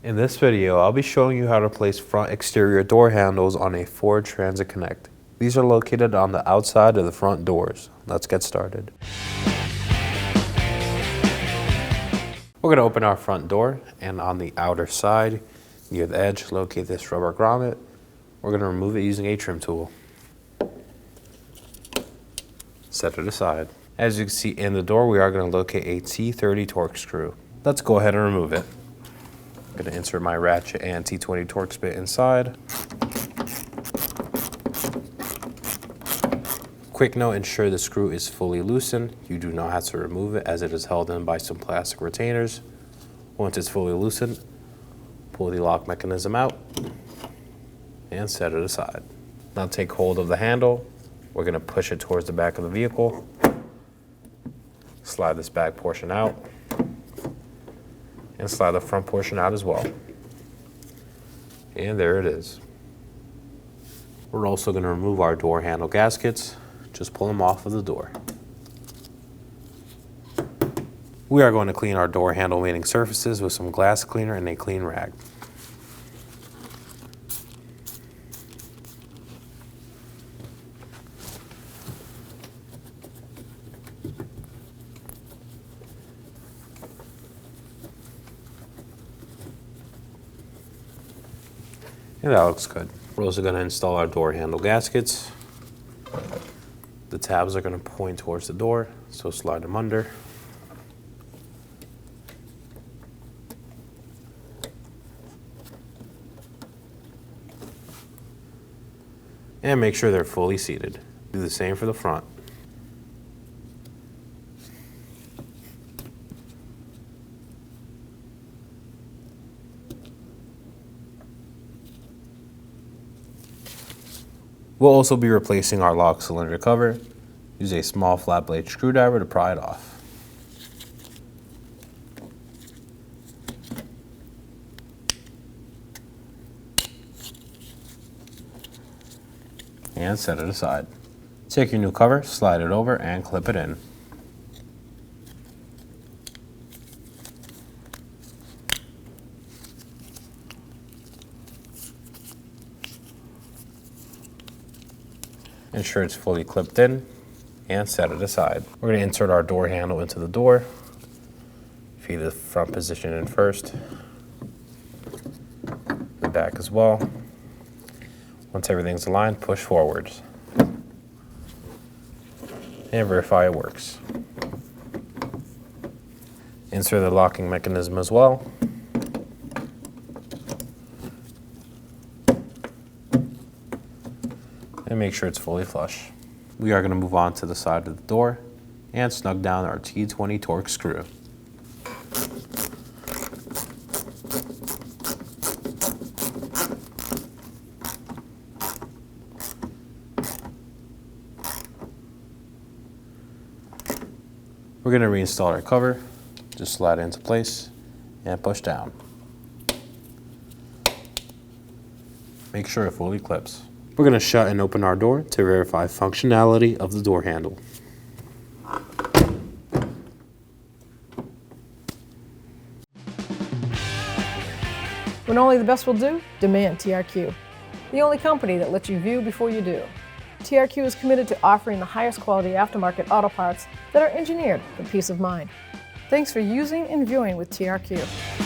In this video, I'll be showing you how to place front exterior door handles on a Ford Transit Connect. These are located on the outside of the front doors. Let's get started. We're going to open our front door, and on the outer side, near the edge, locate this rubber grommet. We're going to remove it using a trim tool. Set it aside. As you can see in the door, we are going to locate a T30 Torx screw. Let's go ahead and remove it. I'm going to insert my ratchet and T20 Torx bit inside. Quick note, ensure the screw is fully loosened. You do not have to remove it as it is held in by some plastic retainers. Once it's fully loosened, pull the lock mechanism out and set it aside. Now take hold of the handle. We're going to push it towards the back of the vehicle. Slide this back portion out and slide the front portion out as well. And there it is. We're also going to remove our door handle gaskets. Just pull them off of the door. We are going to clean our door handle mating surfaces with some glass cleaner and a clean rag. And that looks good. We're also going to install our door handle gaskets. The tabs are going to point towards the door, so slide them under. And make sure they're fully seated. Do the same for the front. We'll also be replacing our lock cylinder cover. Use a small flat blade screwdriver to pry it off. And set it aside. Take your new cover, slide it over, and clip it in. Ensure it's fully clipped in and set it aside. We're going to insert our door handle into the door. Feed the front position in first, the back as well. Once everything's aligned, push forwards and verify it works. Insert the locking mechanism as well. And make sure it's fully flush. We are going to move on to the side of the door and snug down our T20 Torx screw. We're going to reinstall our cover. Just slide it into place and push down. Make sure it fully clips. We're going to shut and open our door to verify functionality of the door handle. When only the best will do, demand TRQ. The only company that lets you view before you do. TRQ is committed to offering the highest quality aftermarket auto parts that are engineered for peace of mind. Thanks for using and viewing with TRQ.